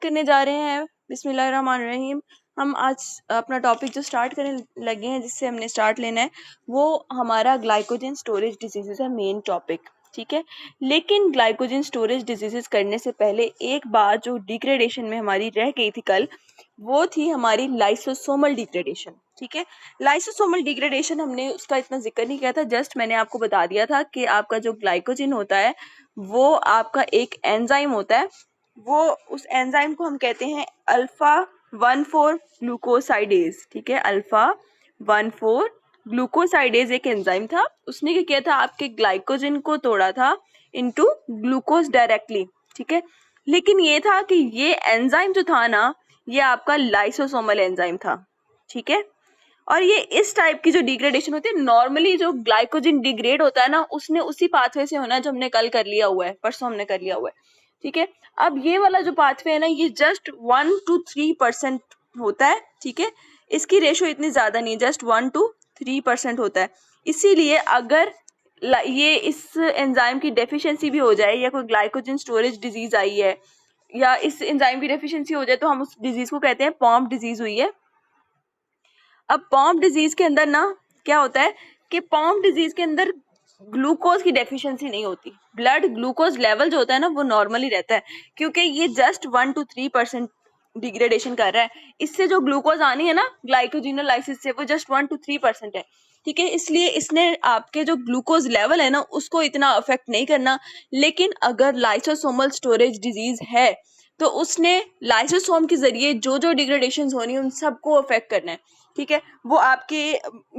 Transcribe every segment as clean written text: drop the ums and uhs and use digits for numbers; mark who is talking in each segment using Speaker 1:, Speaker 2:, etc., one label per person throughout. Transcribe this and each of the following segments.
Speaker 1: करने जा रहे हैं। बिस्मिल्लाहिर्रहमानिर्रहीम। हम आज अपना टॉपिक जो स्टार्ट करने लगे हैं, जिससे हमने स्टार्ट लेना है, वो हमारा ग्लाइकोजन स्टोरेज डिजीजेस है, मेन टॉपिक। ठीक है, लेकिन ग्लाइकोजन स्टोरेज डिजीजेस करने से पहले एक बात जो डिग्रेडेशन में हमारी रह गई थी कल, वो थी हमारी लाइसोसोमल डिग्रेडेशन। ठीक है, लाइसोसोमल डिग्रेडेशन हमने उसका इतना जिक्र नहीं किया था, जस्ट मैंने आपको बता दिया था कि आपका जो ग्लाइकोजन होता है वो आपका एक एंजाइम होता है। वो उस एंजाइम को हम कहते हैं अल्फा 1,4 ग्लूकोसाइडेज। ठीक है, अल्फा 1,4 ग्लूकोसाइडेज एक एंजाइम था। उसने क्या किया था, आपके ग्लाइकोजन को तोड़ा था इनटू ग्लूकोज डायरेक्टली। ठीक है, लेकिन ये था कि ये एंजाइम जो था ना, ये आपका लाइसोसोमल एंजाइम था। ठीक है, और ये इस टाइप की जो डिग्रेडेशन होती है, नॉर्मली जो ग्लाइकोजन डिग्रेड होता है ना, उसने उसी पाथवे से होना है जो हमने कल कर लिया हुआ है, परसों हमने कर लिया हुआ है। ठीक है, अब ये वाला जो पाथवे है ना, ये जस्ट 1 to 3% होता है। ठीक है, इसकी रेशो इतनी ज्यादा नहीं, जस्ट 1 to 3% होता है। इसीलिए अगर ये इस एंजाइम की डेफिशिएंसी भी हो जाए, या कोई ग्लाइकोजन स्टोरेज डिजीज आई है, या इस एंजाइम की डेफिशिएंसी हो जाए, तो हम उस डिजीज को कहते हैं पॉम्प डिजीज हुई है। अब पॉम्प डिजीज के अंदर ना क्या होता है कि पॉम्प डिजीज के अंदर ग्लूकोज की डेफिशिएंसी नहीं होती। ब्लड ग्लूकोज लेवल जो होता है ना, वो नॉर्मली रहता है, क्योंकि ये जस्ट 1 to 3% डिग्रेडेशन कर रहा है। इससे जो ग्लूकोज आनी है ना ग्लाइकोजिनोलाइसिस से, वो जस्ट 1 to 3% है। ठीक है, इसलिए इसने आपके जो ग्लूकोज लेवल है ना, उसको इतना अफेक्ट नहीं करना। लेकिन अगर लाइसोसोमल स्टोरेज डिजीज है, तो उसने लाइसोसोम के जरिए जो जो डिग्रेडेशन होनी है, उन सबको अफेक्ट करना है। ठीक है, वो आपके,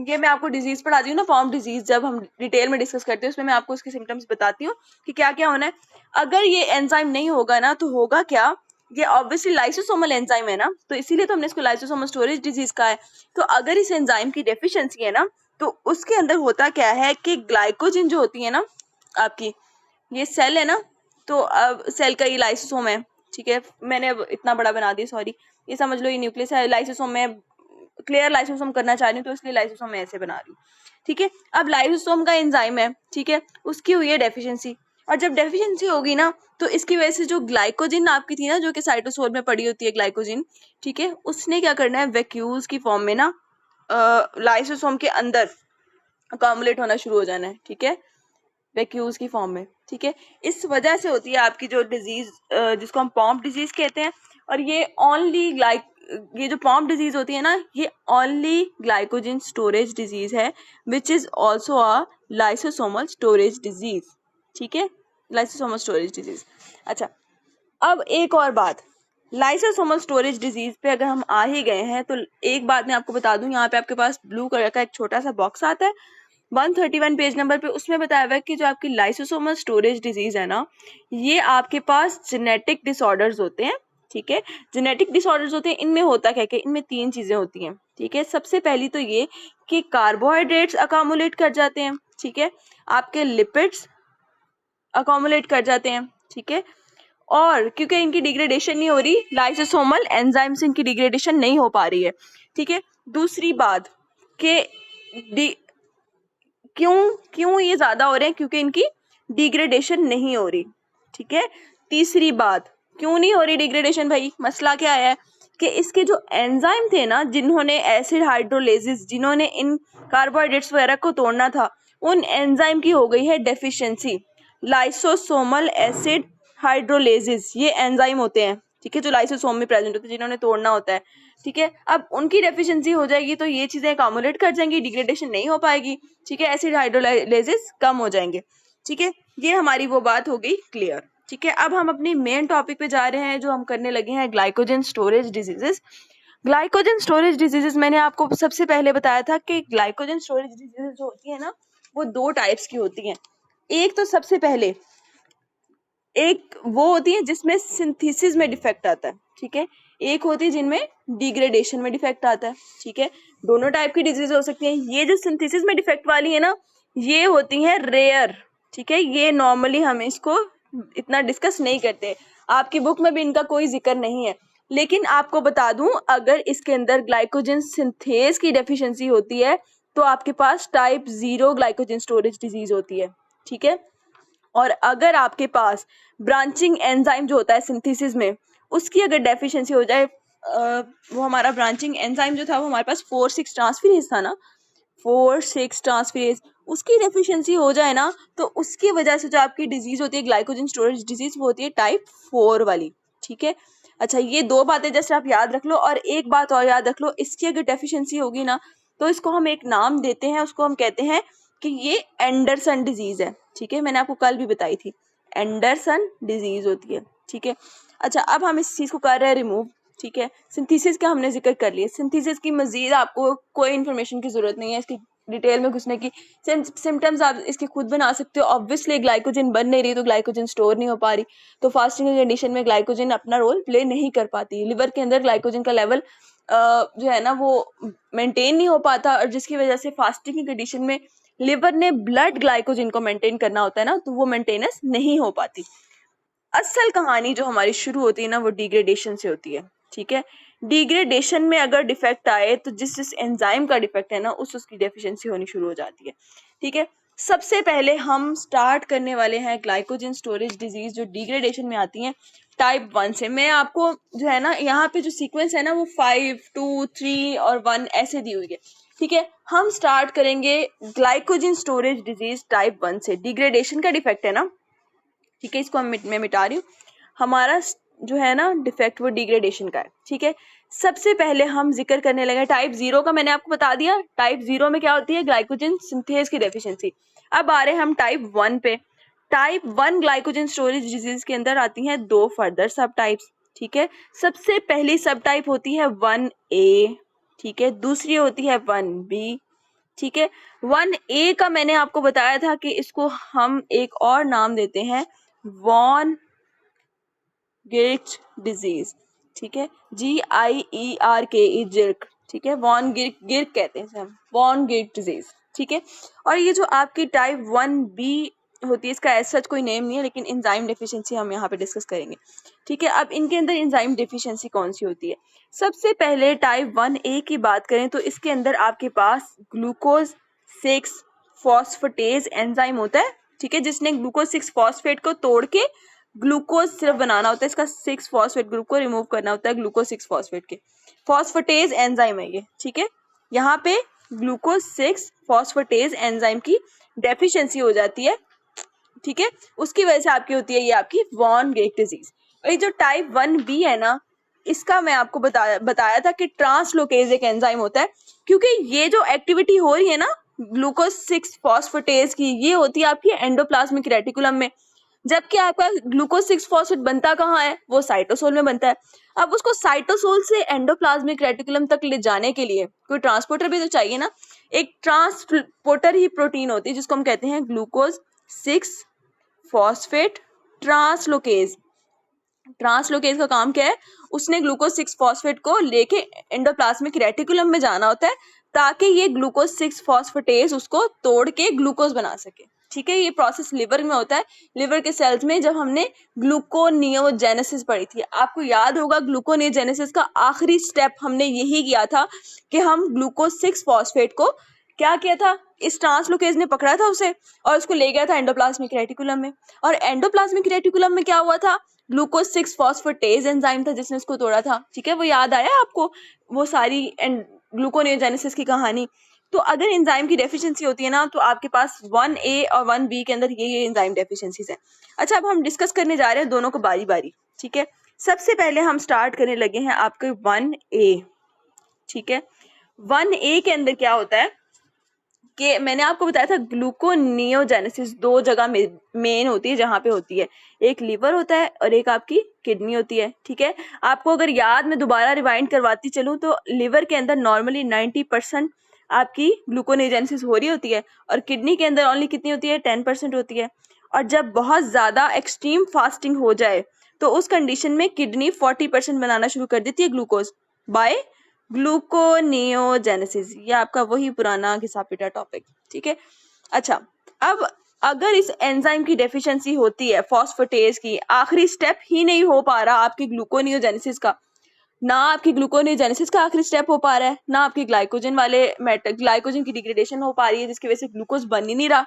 Speaker 1: ये मैं आपको डिजीज पढ़ाती हूँ ना, फॉर्म डिजीज, जब हम डिटेल में डिस्कस करते हैं उसमें मैं आपको उसके सिम्टम्स बताती हूँ कि क्या क्या होना है। अगर ये एंजाइम नहीं होगा ना, तो होगा क्या, ये ऑब्वियसली लाइसोसोमल एंजाइम है ना, तो इसीलिए तो हमने इसको लाइसोसोमल स्टोरेज डिजीज कहा है। तो अगर इस एंजाइम की डेफिशिएंसी है ना, तो उसके अंदर होता क्या है कि ग्लाइकोजन जो होती है ना आपकी, ये सेल है ना, तो अब सेल का ये लाइसोसोम है। ठीक है, मैंने अब इतना बड़ा बना दिया, सॉरी, ये समझ लो ये न्यूक्लियस है। लाइसोसोम में क्लियर लाइसोसोम करना चाह रही हूँ, तो इसलिए लाइसोसोम मैं ऐसे बना रही हूँ। ठीक है, अब लाइसोसोम का एंजाइम है, ठीक है, उसकी हुई है डेफिशिएंसी, और जब डेफिशिएंसी होगी ना, तो इसकी वजह से जो ग्लाइकोजन आपकी थी ना, जो कि साइटोसोल में पड़ी होती है ग्लाइकोजन, ठीक है, उसने क्या करना है, वैक्यूल्स की फॉर्म में ना लाइसोसोम के अंदर अकोमुलेट होना शुरू हो जाना है। ठीक है, वैक्यूल्स की फॉर्म में। ठीक है, इस वजह से होती है आपकी जो डिजीज, जिसको हम पॉम्प डिजीज कहते हैं। और ये ये जो पॉम्प डिजीज होती है ना, ये ओनली ग्लाइकोजन स्टोरेज डिजीज है, which is also a lysosomal storage disease. ठीक है, लाइसोसोमल स्टोरेज डिजीज। अच्छा, अब एक और बात, लाइसोसोमल स्टोरेज डिजीज पे अगर हम आ ही गए हैं, तो एक बात मैं आपको बता दूं, यहाँ पे आपके पास ब्लू कलर का एक छोटा सा बॉक्स आता है 131 पेज नंबर पे, उसमें बताया हुआ है कि जो आपकी लाइसोसोमल स्टोरेज डिजीज है ना, ये आपके पास जेनेटिक डिसऑर्डर्स होते हैं। ठीक है, जेनेटिक डिसऑर्डर्स होते हैं, इनमें होता क्या क्या, इनमें 3 चीजें होती हैं। ठीक है, सबसे पहली तो ये कि कार्बोहाइड्रेट्स अकोमुलेट कर जाते हैं। ठीक है, आपके लिपिड्स अकोमुलेट कर जाते हैं। ठीक है, और क्योंकि इनकी डिग्रेडेशन नहीं हो रही, लाइसोसोमल एंजाइम से इनकी डिग्रेडेशन नहीं हो पा रही है। ठीक है, दूसरी बात कि क्यों क्यों ये ज्यादा हो रहे हैं, क्योंकि इनकी डिग्रेडेशन नहीं हो रही। ठीक है, तीसरी बात, क्यों नहीं हो रही डिग्रेडेशन भाई, मसला क्या है कि इसके जो एंजाइम थे ना, जिन्होंने एसिड हाइड्रोलेसिस, जिन्होंने इन कार्बोहाइड्रेट्स वगैरह को तोड़ना था, उन एंजाइम की हो गई है डेफिशिएंसी। लाइसोसोमल एसिड हाइड्रोलेसिस ये एंजाइम होते हैं, ठीक है, जो लाइसोसोम में प्रेजेंट होते हैं, जिन्होंने तोड़ना होता है। ठीक है, अब उनकी डेफिशिएंसी हो जाएगी, तो ये चीजें अकोमुलेट कर जाएंगी, डिग्रेडेशन नहीं हो पाएगी। ठीक है, एसिड हाइड्रोलाइसिस कम हो जाएंगे। ठीक है, ये हमारी वो बात हो गई क्लियर। ठीक है, अब हम अपनी मेन टॉपिक पे जा रहे हैं, जो हम करने लगे हैं glycogen storage diseases. Glycogen storage diseases मैंने आपको सबसे पहले बताया था कि ग्लाइकोजन स्टोरेज डिजीजेस जो होती है ना, वो 2 टाइप्स की होती हैं। एक तो सबसे पहले एक वो होती है जिसमें सिंथेसिस में डिफेक्ट आता है। ठीक है, एक होती है जिनमें डिग्रेडेशन में डिफेक्ट आता है। ठीक है, दोनों टाइप की डिजीज हो सकती हैं। ये जो सिंथेसिस में डिफेक्ट वाली है ना, ये होती है रेयर। ठीक है, ये नॉर्मली हम इसको इतना डिस्कस नहीं करते, आपकी बुक में भी इनका कोई जिक्र नहीं है। लेकिन आपको बता दूं, अगर इसके अंदर ग्लाइकोजन सिंथेज की डेफिशिएंसी होती है, तो आपके पास टाइप 0 ग्लाइकोजन स्टोरेज डिजीज होती है। ठीक है, और अगर आपके पास ब्रांचिंग एंजाइम जो होता है सिंथेसिस में, उसकी अगर डेफिशिएंसी हो जाए, वो हमारा ब्रांचिंग एंजाइम जो था वो हमारे पास 4,6 ट्रांसफेरेज था ना, 4,6 ट्रांसफेरेज, उसकी डेफिशिएंसी हो जाए ना, तो उसकी वजह से जो आपकी डिजीज होती है ग्लाइकोजन स्टोरेज डिजीज, वो होती है टाइप 4 वाली। ठीक है, अच्छा ये दो बातें जैसे आप याद रख लो, और एक बात और याद रख लो, इसकी अगर डेफिशिएंसी होगी ना तो इसको हम एक नाम देते हैं, उसको हम कहते हैं कि ये एंडरसन डिजीज है। ठीक है, मैंने आपको कल भी बताई थी, एंडरसन डिजीज होती है। ठीक है, अच्छा अब हम इस चीज को कर रहे हैं रिमूव। ठीक है, सिंथेसिस का हमने जिक्र कर लिया, सिंथेसिस की मजीद आपको कोई इन्फॉर्मेशन की जरूरत नहीं है इसकी डिटेल में घुसने की। सिम्टम्स आप इसके खुद बना सकते हो। ऑब्वियसली ग्लाइकोजन बन नहीं रही तो ग्लाइकोजन स्टोर नहीं हो पा रही, तो फास्टिंग कंडीशन में ग्लाइकोजन अपना रोल प्ले नहीं कर पाती, लिवर के अंदर ग्लाइकोजन का लेवल जो है ना वो मेंटेन नहीं हो पाता, और जिसकी वजह से फास्टिंग की कंडीशन में लिवर ने ब्लड ग्लाइकोजन को मेंटेन करना होता है ना, तो वो मेंटेनेंस नहीं हो पाती। असल कहानी जो हमारी शुरू होती है ना वो डिग्रेडेशन से होती है। ठीक है, डिग्रेडेशन में अगर डिफेक्ट आए तो जिस एंजाइम का डिफेक्ट है ना उसकी डेफिशिएंसी होनी शुरू हो जाती है। ठीक है, सबसे पहले हम स्टार्ट करने वाले हैं ग्लाइकोजन स्टोरेज डिजीज जो डिग्रेडेशन में आती हैं टाइप 1 से। मैं आपको जो है ना यहाँ पे जो सीक्वेंस है ना वो 5, 2, 3 और 1 ऐसे दी हुई है। ठीक है, हम स्टार्ट करेंगे ग्लाइकोजन स्टोरेज डिजीज टाइप 1 से। डिग्रेडेशन का डिफेक्ट है ना, ठीक है, इसको मैं मिटा रही हूँ। हमारा जो है ना डिफेक्ट वो डिग्रेडेशन का है। ठीक है, सबसे पहले हम जिक्र करने लगे टाइप 0 का। मैंने आपको बता दिया टाइप 0 में क्या होती है, ग्लाइकोजन सिंथेज की डेफिशिएंसी। अब आ रहे हैं हम टाइप 1 पे। टाइप 1 ग्लाइकोजन स्टोरेज डिजीज के अंदर आती हैं दो फर्दर सब टाइप्स। ठीक है, सबसे पहली सब टाइप होती है 1A। ठीक है, दूसरी होती है 1B। ठीक है, 1A का मैंने आपको बताया था कि इसको हम एक और नाम देते हैं वॉन गिर्च डिजीज। ठीक है, GIERK जिर्क। ठीक है, वॉन गिर्क कहते हैं हम, वॉन गिर्क डिजीज। ठीक है, और ये जो आपकी टाइप 1B होती है इसका ऐसा कोई नेम नहीं है, लेकिन एंजाइम डेफिशिएंसी हम यहाँ पे डिस्कस करेंगे। ठीक है, अब इनके अंदर एंजाइम डेफिशिएंसी कौन सी होती है। सबसे पहले टाइप 1A की बात करें तो इसके अंदर आपके पास ग्लूकोज 6 फॉस्फेटेज एंजाइम होता है। ठीक है, जिसने ग्लूकोज 6 फॉस्फेट को तोड़ के ग्लूकोज सिर्फ बनाना होता है, इसका 6 फॉस्फेट ग्रुप को रिमूव करना होता है ग्लूकोज 6 फॉस्फेट के। फॉस्फेटेज एंजाइम है ये। ठीक है, यहाँ पे ग्लूकोज 6 फॉस्फेटेज एंजाइम की डेफिशिएंसी हो जाती है। ठीक है, उसकी वजह से आपकी होती है ये आपकी वॉन गिर्क डिजीज। और ये जो टाइप 1B है ना, इसका मैं आपको बताया था कि ट्रांसलोकेज एक एंजाइम होता है, क्योंकि ये जो एक्टिविटी हो रही है ना ग्लूकोज 6 फॉस्फेटेज की, ये होती है आपकी एंडोप्लाज्मिक रेटिकुलम में, जबकि आपका ग्लूकोज 6 फॉस्फेट बनता कहाँ है, वो साइटोसोल में बनता है। अब उसको साइटोसोल से एंडोप्लाज्मिक रेटिकुलम तक ले जाने के लिए कोई ट्रांसपोर्टर भी तो चाहिए ना। एक ट्रांसपोर्टर ही प्रोटीन होती है जिसको हम कहते हैं ग्लूकोज 6 फॉस्फेट ट्रांसलोकेज। ट्रांसलोकेज का काम क्या है, उसने ग्लूकोज 6 फॉस्फेट को लेके एंडोप्लाज्मिक रेटिकुलम में जाना होता है ताकि ये ग्लूकोज 6 फॉस्फेटेज उसको तोड़ के ग्लूकोज बना सके। ठीक है, ये प्रोसेस लिवर में होता है। लिवर के सेल्स में जब हमने ग्लूकोनियोजेनेसिस पढ़ी थी, आपको याद होगा ग्लूकोनियोजेनेसिस का आखिरी स्टेप हमने यही किया था कि हम ग्लूकोज 6 फॉस्फेट को क्या किया था, इस ट्रांसलोकेज ने पकड़ा था उसे और उसको ले गया था एंडोप्लाज्मिक रेटिकुलम में। और एंडोप्लाज्मिक रेटिकुलम में क्या हुआ था, ग्लूकोज 6 फॉस्फेटेज एंजाइम था जिसने उसको तोड़ा था। ठीक है, वो याद आया आपको वो सारी ग्लूकोनियोजेनेसिस की कहानी। तो अगर एंजाइम की डेफिशिएंसी होती है ना तो आपके पास 1A और 1B के अंदर ये एंजाइम डेफिशिएंसीज हैं। अच्छा, अब हम डिस्कस करने जा रहे हैं दोनों को बारी बारी। ठीक है, सबसे पहले हम स्टार्ट करने लगे हैं आपके 1A। ठीक है, 1A के अंदर क्या होता है कि मैंने आपको बताया था ग्लूकोनियोजेनेसिस दो जगह मेन होती है जहाँ पे होती है, एक लिवर होता है और एक आपकी किडनी होती है। ठीक है, आपको अगर याद में दोबारा रिवाइंड करवाती चलूँ तो लिवर के अंदर नॉर्मली 90% आपकी ग्लूकोनियोजेनेसिस हो रही होती है और किडनी के अंदर ओनली कितनी होती है, 10% होती है। और जब बहुत ज़्यादा एक्सट्रीम फास्टिंग हो जाए तो उस कंडीशन में किडनी 40% बनाना शुरू कर देती है ग्लूकोज बाय ग्लूकोनियोजेनेसिस। ये आपका वही पुराना घिसा पिटा टॉपिक। ठीक है, अच्छा अब अगर इस एंजाइम की डेफिशिएंसी होती है फॉस्फेटेज की, आखिरी स्टेप ही नहीं हो पा रहा आपकी ग्लूकोनियोजेनेसिस का, ना आपकी ग्लूकोनियोजेनेसिस का आखिरी स्टेप हो पा रहा है, ना आपकी ग्लाइकोजन वाले ग्लाइकोजन की डिग्रेडेशन हो पा रही है जिसकी वजह से ग्लूकोज बन ही नहीं रहा।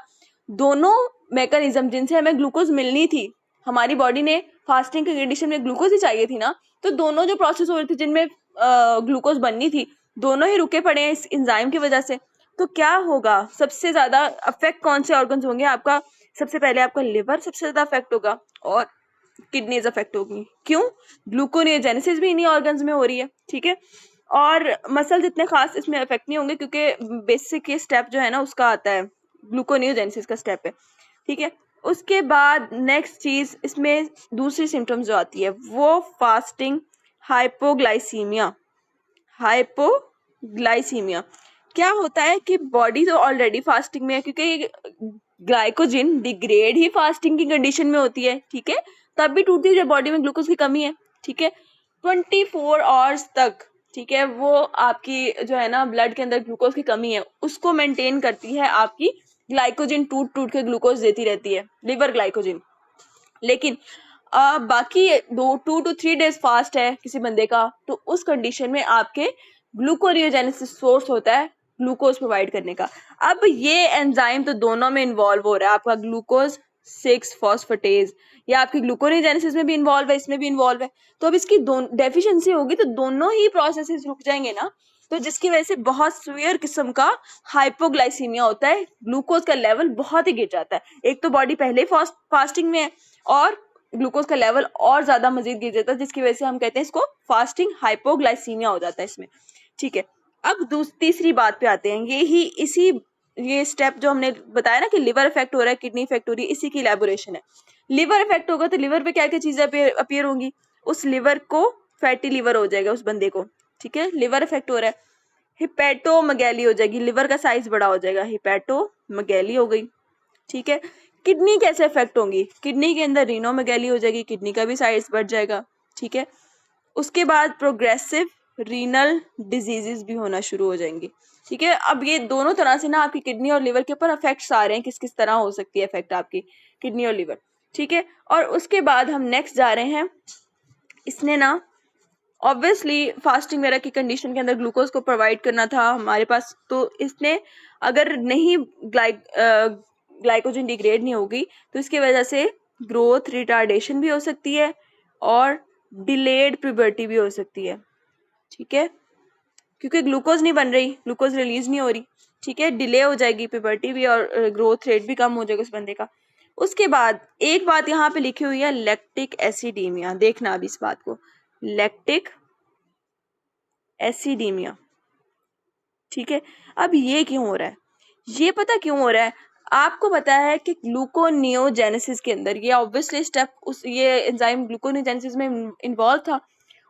Speaker 1: दोनों मैकेनिज्म जिनसे हमें ग्लूकोज मिलनी थी हमारी बॉडी ने फास्टिंग की कंडीशन में ग्लूकोज ही चाहिए थी ना, तो दोनों जो प्रोसेस हो रही थी जिनमें ग्लूकोज बननी थी, दोनों ही रुके पड़े हैं इस एंजाइम की वजह से। तो क्या होगा, सबसे ज्यादा अफेक्ट कौन से ऑर्गन्स होंगे आपका? सबसे पहले आपका लिवर सबसे ज्यादा अफेक्ट होगा और किडनीज अफेक्ट होगी। क्यों? ग्लूकोनियोजेनेसिस भी इन्हीं ऑर्गन्स में हो रही है, ठीक है। और मसल्स इतने खास इसमें अफेक्ट नहीं होंगे क्योंकि बेसिक ये स्टेप जो है ना उसका आता है, ग्लूकोनियोजेनेसिस का स्टेप है, ठीक है। उसके बाद नेक्स्ट चीज इसमें दूसरी सिम्टम्स जो आती है वो फास्टिंग हाइपोग्लाइसीमिया। हाइपोग्लाइसीमिया क्या होता है कि बॉडी तो ऑलरेडी फास्टिंग में है क्योंकि ग्लाइकोजन डिग्रेड ही फास्टिंग की कंडीशन में होती है, ठीक है, तब भी टूटती है जब बॉडी में ग्लूकोज की कमी है, ठीक है। 24 आवर्स तक, ठीक है, वो आपकी जो है ना ब्लड के अंदर ग्लूकोज की कमी है उसको मेंटेन करती है आपकी ग्लाइकोजन, टूट टूट के ग्लूकोज देती रहती है लिवर ग्लाइकोजन। लेकिन बाकी 2 to 3 डेज फास्ट है किसी बंदे का, तो उस कंडीशन में आपके ग्लूकोनियोजेनेसिस सोर्स होता है ग्लूकोज प्रोवाइड करने का। अब ये एंजाइम तो दोनों में इन्वॉल्व हो रहा है, आपका ग्लूकोज 6 फॉस्फेटेज या आपकी ग्लूकोनियोजेनेसिस में भी इन्वॉल्व है, इसमें भी इन्वॉल्व है। तो अब इसकी डेफिशिएंसी होगी तो दोनों ही प्रोसेसेस रुक जाएंगे ना, तो जिसकी वजह से बहुत सीवियर किस्म का हाइपोग्लाइसीमिया होता है, ग्लूकोज का लेवल बहुत ही गिर जाता है। एक तो बॉडी पहले ही फास्टिंग में है और ग्लूकोज का लेवल और ज्यादा मजीद गिर जाता है, जिसकी वजह से हम कहते हैं इसको फास्टिंग हाइपोग्लाइसीमिया हो जाता है इसमें, ठीक है। अब तीसरी बात पे आते हैं, ये स्टेप जो हमने बताया ना कि लिवर इफेक्ट हो रहा है, किडनी इफेक्ट हो रही है, इसी की इलेबोरेशन है। लिवर इफेक्ट होगा तो लिवर पे क्या क्या चीजें अपीयर होंगी? उस लिवर को फैटी लिवर हो जाएगा उस बंदे को, ठीक है। लिवर इफेक्ट हो रहा है, हिपैटोमेगैली हो जाएगी, लिवर का साइज बड़ा हो जाएगा, हिपैटोमेगैली हो गई, ठीक है। किडनी कैसे इफेक्ट होंगी? किडनी के अंदर रीनोमेगैली हो जाएगी, किडनी का भी साइज बढ़ जाएगा, ठीक है। उसके बाद प्रोग्रेसिव रीनल डिजीजेस भी होना शुरू हो जाएंगी, ठीक है। अब ये दोनों तरह से ना आपकी किडनी और लिवर के ऊपर इफेक्ट्स आ रहे हैं, किस किस तरह हो सकती है इफेक्ट आपकी किडनी और लिवर, ठीक है। और उसके बाद हम नेक्स्ट जा रहे हैं, इसने ना ऑब्वियसली फास्टिंग वगैरह की कंडीशन के अंदर ग्लूकोज को प्रोवाइड करना था हमारे पास, तो इसने अगर नहीं ग्लाइकोजन डिग्रेड नहीं होगी तो इसकी वजह से ग्रोथ रिटार्डेशन भी हो सकती है और डिलेड प्यूबर्टी भी हो सकती है, ठीक है, क्योंकि ग्लूकोज नहीं बन रही, ग्लूकोज रिलीज नहीं हो रही, ठीक है, डिले हो जाएगी प्यूबर्टी भी और ग्रोथ रेट भी कम हो जाएगा उस बंदे का। उसके बाद एक बात यहाँ पे लिखी हुई है लैक्टिक एसिडीमिया, देखना अभी इस बात को, लैक्टिक एसिडीमिया, ठीक है। अब ये क्यों हो रहा है? ये पता क्यों हो रहा है? आपको पता है कि ग्लूकोनियोजेनेसिस के अंदर ये ऑब्वियसली स्टेप ये एंजाइम ग्लूकोनियोजेनेसिस में इन्वॉल्व था।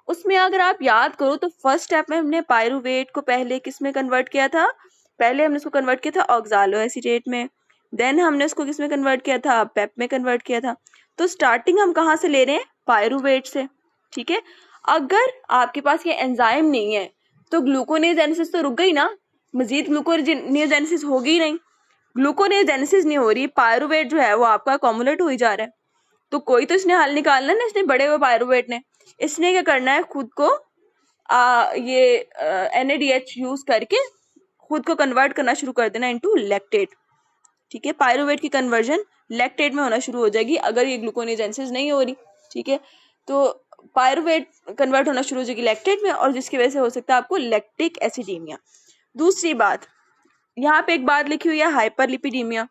Speaker 1: उसमें अगर आप याद करो तो फर्स्ट स्टेप में हमने पायरुवेट को पहले किस में कन्वर्ट किया था? पहले हमने उसको कन्वर्ट किया था ऑक्सालो एसीटेट में, देन हमने उसको किस में कन्वर्ट किया था? पेप में कन्वर्ट किया था। तो स्टार्टिंग हम कहाँ से ले रहे हैं? पायरुवेट से, ठीक है। अगर आपके पास ये एंजाइम नहीं है तो ग्लूकोनियोजेनेसिस तो रुक गई ना, मजीद ग्लूकोनियोजेनेसिस होगी ही नहीं। ग्लूकोनियोजेनेसिस नहीं हो रही, पायरुवेट जो है वो आपका अकोमुलेट हो ही जा रहा है। तो कोई तो इसने हल निकालना है ना, इसने बड़े हुए पायरुवेट ने, इसने क्या करना है, खुद को ये NADH यूज करके खुद को कन्वर्ट करना शुरू कर देना इनटू लैक्टेट, ठीक है। पायरुवेट की कन्वर्जन लैक्टेट में होना शुरू हो जाएगी अगर ये ग्लूकोनियोजेनेसिस नहीं हो रही, ठीक है। तो पायरुवेट कन्वर्ट होना शुरू हो जाएगी लैक्टेट में और जिसकी वजह से हो सकता है आपको लैक्टिक एसिडीमिया। दूसरी बात, यहाँ पे एक बात लिखी हुई है हाइपरलिपिडीमिया।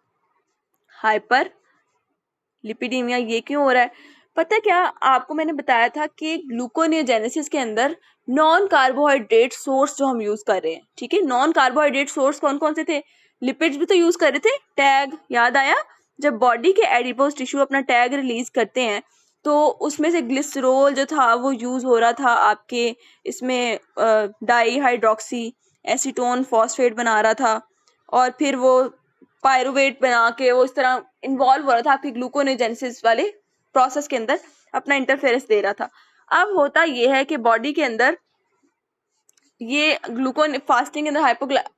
Speaker 1: हाइपरलिपिडीमिया ये क्यों हो रहा है? पता क्या, आपको मैंने बताया था कि ग्लूकोनियोजेनेसिस के अंदर नॉन कार्बोहाइड्रेट सोर्स जो हम यूज कर रहे हैं, ठीक है, नॉन कार्बोहाइड्रेट सोर्स कौन कौन से थे? लिपिड्स भी तो यूज कर रहे थे, टैग याद आया? जब बॉडी के एडिपोज टिश्यू अपना टैग रिलीज करते हैं तो उसमें से ग्लिसरॉल जो था वो यूज हो रहा था आपके इसमें डाई हाइड्रोक्सी एसीटोन फॉस्फेट बना रहा था और फिर वो पायरुवेट बना के वो इस तरह इन्वॉल्व हो रहा था आपकी ग्लूकोनियोजेनेसिस वाले प्रोसेस के अंदर, अपना इंटरफेरेंस दे रहा था। अब होता ये है कि बॉडी के अंदर ये ग्लूकोन फास्टिंग के अंदर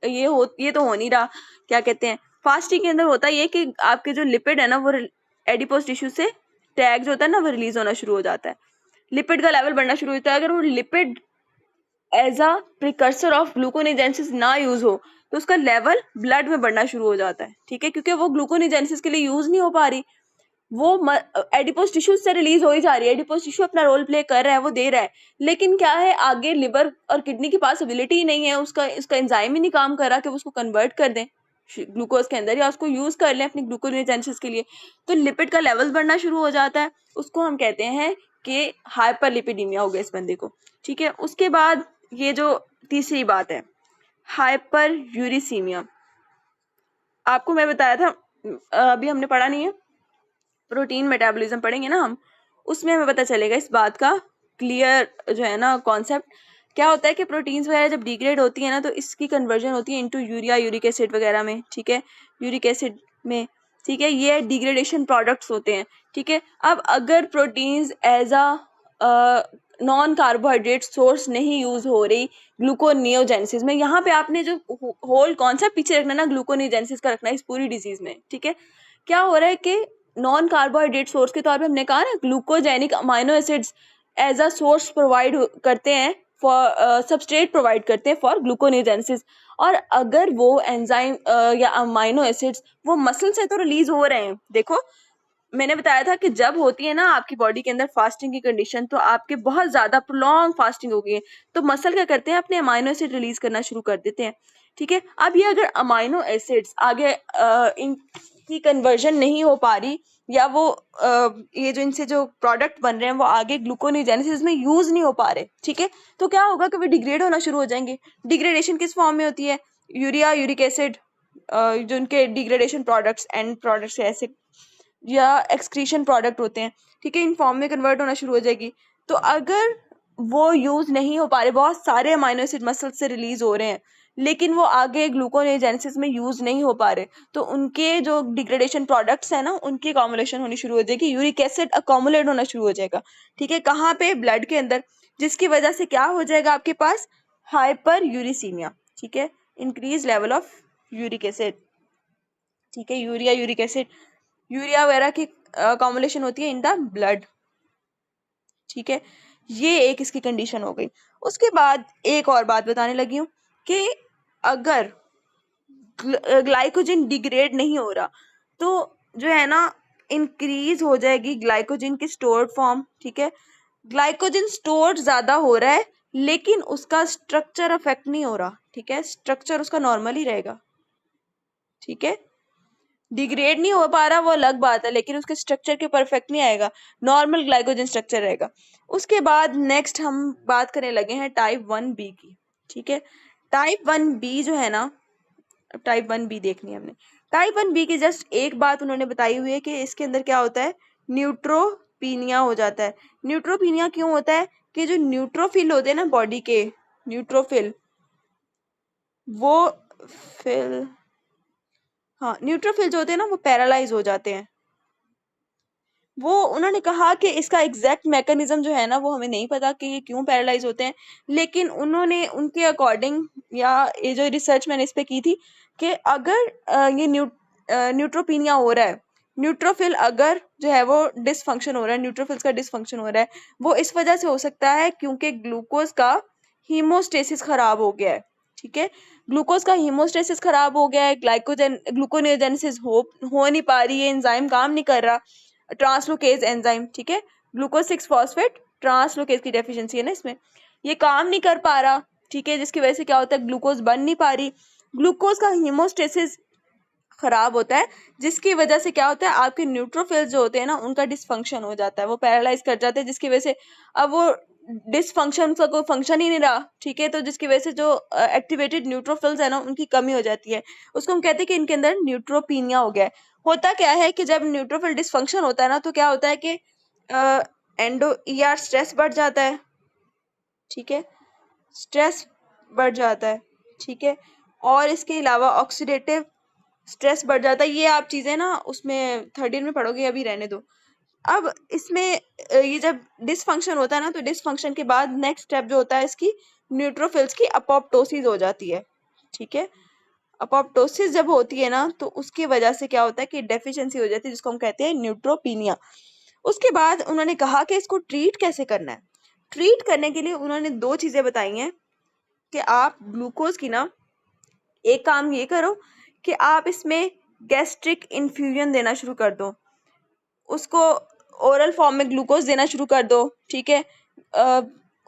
Speaker 1: ये तो हो नहीं रहा, क्या कहते हैं, फास्टिंग के अंदर होता ये कि आपके जो लिपिड है ना वो एडिपोज टिश्यू से टैग जो होता है ना वो रिलीज होना शुरू हो जाता है, लिपिड का लेवल बढ़ना शुरू होता है। अगर वो lipid as a precursor of gluconeogenesis ना यूज हो तो उसका लेवल ब्लड में बढ़ना शुरू हो जाता है, ठीक है, क्योंकि वो ग्लूकोनियोजेनेसिस के लिए यूज नहीं हो पा रही। वो एडिपोज टिश्यू से रिलीज हो ही जा रही है, एडिपोज टिश्यू अपना रोल प्ले कर रहा है, वो दे रहा है, लेकिन क्या है आगे लिवर और किडनी के पास एबिलिटी ही नहीं है, उसका एंजाइम ही नहीं काम कर रहा कि वो उसको कन्वर्ट कर दें ग्लूकोज के अंदर या उसको यूज कर लें अपनी ग्लूकोनेजेंसिस के लिए। तो लिपिड का लेवल बढ़ना शुरू हो जाता है, उसको हम कहते हैं कि हाइपरलिपिडीमिया हो गया इस बंदे को। ठीक है, उसके बाद ये जो तीसरी बात है हाइपर यूरिसीमिया, आपको मैं बताया था, अभी हमने पढ़ा नहीं है, प्रोटीन मेटाबॉलिज्म पढ़ेंगे ना हम, उसमें हमें पता चलेगा इस बात का क्लियर जो है ना कॉन्सेप्ट। क्या होता है कि प्रोटीन्स वगैरह जब डिग्रेड होती है ना तो इसकी कन्वर्जन होती है इनटू यूरिया, यूरिक एसिड वगैरह में। ठीक है, यूरिक एसिड में, ठीक है, ये डिग्रेडेशन प्रोडक्ट्स होते हैं। ठीक है, अब अगर proteins as a non carbohydrate source नहीं यूज हो रही ग्लूकोनियोजेनेसिस में, यहाँ पे आपने जो होल कॉन्सेप्ट पीछे रखना ना ग्लूकोनियोजेनेसिस का रखना है इस पूरी डिजीज में। ठीक है, क्या हो रहा है कि नॉन कार्बोहाइड्रेट सोर्स के तौर पे हमने कहा ना glucogenic amino acids as a source provide करते हैं फॉर सबस्ट्रेट प्रोवाइड करते हैं फॉर ग्लूकोनेजेनेसिस, और अगर वो एंजाइम या अमाइनो एसिड्स वो मसल से तो रिलीज हो रहे हैं। देखो मैंने बताया था कि जब होती है ना आपकी बॉडी के अंदर फास्टिंग की कंडीशन, तो आपके बहुत ज्यादा प्रोलॉन्ग फास्टिंग हो गई है, तो मसल क्या करते हैं अपने अमाइनो एसिड रिलीज करना शुरू कर देते हैं। ठीक है, अब ये अगर अमाइनो एसिड्स आगे इनकी कन्वर्जन नहीं हो पा रही या वो ये जो इनसे जो प्रोडक्ट बन रहे हैं वो आगे ग्लूकोनेजेनेसिस में यूज नहीं हो पा रहे, ठीक है, तो क्या होगा कि वो डिग्रेड होना शुरू हो जाएंगे। डिग्रेडेशन किस फॉर्म में होती है, यूरिया, यूरिक एसिड, जो उनके डिग्रेडेशन प्रोडक्ट्स एंड प्रोडक्ट्स ऐसे या एक्सक्रीशन प्रोडक्ट होते हैं, ठीक है, इन फॉर्म में कन्वर्ट होना शुरू हो जाएगी। तो अगर वो यूज नहीं हो पा रहे, बहुत सारे अमाइनो एसिड मसल से रिलीज हो रहे हैं लेकिन वो आगे ग्लूकोनेजेनेसिस में यूज नहीं हो पा रहे, तो उनके जो डिग्रेडेशन प्रोडक्ट्स है ना उनकी अकोमुलेशन होनी शुरू हो जाएगी, यूरिक एसिड अकोमुलेट होना शुरू हो जाएगा। ठीक है, कहाँ पे, ब्लड के अंदर, जिसकी वजह से क्या हो जाएगा आपके पास हाइपर यूरिसीमिया। ठीक है, increase level of uric acid. ठीक है, यूरिया, यूरिक एसिड, यूरिया वगैरह की अकोमुलेशन होती है इन द ब्लड। ठीक है, ये एक इसकी कंडीशन हो गई। उसके बाद एक और बात बताने लगी हूँ कि अगर ग्लाइकोजन डिग्रेड नहीं हो रहा तो जो है ना इंक्रीज हो जाएगी ग्लाइकोजन की स्टोर्ड फॉर्म। ठीक है, ग्लाइकोजन स्टोर्ड ज्यादा हो रहा है लेकिन उसका स्ट्रक्चर अफेक्ट नहीं हो रहा। ठीक है, स्ट्रक्चर उसका नॉर्मल ही रहेगा। ठीक है, डिग्रेड नहीं हो पा रहा वो अलग बात है, लेकिन उसके स्ट्रक्चर के परफेक्ट नहीं आएगा, नॉर्मल ग्लाइकोजन स्ट्रक्चर रहेगा। उसके बाद नेक्स्ट हम बात करने लगे हैं टाइप 1b की। ठीक है, टाइप 1b जो है ना, अब टाइप 1b देखनी है हमने। टाइप 1b की जस्ट एक बात उन्होंने बताई हुई है कि इसके अंदर क्या होता है, न्यूट्रोपीनिया हो जाता है। न्यूट्रोपीनिया क्यों होता है कि जो न्यूट्रोफिल होते हैं ना बॉडी के, न्यूट्रोफिल, वो फिल हाँ न्यूट्रोफिल जो होते हैं ना वो पैरालाइज हो जाते हैं। वो उन्होंने कहा कि इसका एग्जैक्ट मैकेनिज्म जो है ना वो हमें नहीं पता कि ये क्यों पैरालाइज होते हैं, लेकिन उन्होंने उनके अकॉर्डिंग या ये जो रिसर्च मैंने इस पे की थी कि अगर ये न्यूट्रोपीनिया हो रहा है, न्यूट्रोफिल अगर जो है वो डिसफंक्शन हो रहा है, न्यूट्रोफिल्स का डिसफंक्शन हो रहा है, वो इस वजह से हो सकता है क्योंकि ग्लूकोज का हीमोस्टेसिस खराब हो गया है। ठीक है, ग्लूकोज का हीमोस्टेसिस खराब हो गया है, ग्लूकोनेजेनेसिस हो नहीं पा रही है, एंजाइम काम नहीं कर रहा, ट्रांसलोकेज एंजाइम। ठीक है, ग्लूकोज 6 फॉस्फेट ट्रांसलोकेज की डेफिशिएंसी है ना इसमें, ये काम नहीं कर पा रहा। ठीक है, जिसकी वजह से क्या होता है, ग्लूकोज बन नहीं पा रही, ग्लूकोज का हीमोस्टेसिस खराब होता है, जिसकी वजह से क्या होता है आपके न्यूट्रोफिल्स जो होते हैं ना उनका डिसफंक्शन हो जाता है, वो पैरालाइज कर जाते हैं, जिसकी वजह से अब वो डिसफंक्शन का कोई फंक्शन ही नहीं रहा। ठीक है, तो जिसकी वजह से जो एक्टिवेटेड न्यूट्रोफिल्स है ना उनकी कमी हो जाती है, उसको हम कहते हैं कि इनके अंदर न्यूट्रोपीनिया हो गया है। होता क्या है कि जब न्यूट्रोफिल डिसफंक्शन होता है ना तो क्या होता है कि एंडो ईआर स्ट्रेस बढ़ जाता है। ठीक है, स्ट्रेस बढ़ जाता है। ठीक है, और इसके अलावा ऑक्सीडेटिव स्ट्रेस बढ़ जाता है। ये आप चीजें ना उसमें 13 में पढ़ोगे, अभी रहने दो। अब इसमें ये जब डिसफंक्शन होता है ना तो डिसफंक्शन के बाद नेक्स्ट स्टेप जो होता है इसकी न्यूट्रोफिल्स की अपोप्टोसिस हो जाती है। ठीक है, अपोप्टोसिस जब होती है ना तो उसकी वजह से क्या होता है कि डेफिशिएंसी हो जाती है, जिसको हम कहते हैं न्यूट्रोपीनिया। उसके बाद उन्होंने कहा कि इसको ट्रीट कैसे करना है। ट्रीट करने के लिए उन्होंने दो चीजें बताई हैं कि आप ग्लूकोज की ना एक काम ये करो कि आप इसमें गैस्ट्रिक इन्फ्यूजन देना शुरू कर दो। उसको ओरल फॉर्म में ग्लूकोज देना शुरू कर दो, ठीक है,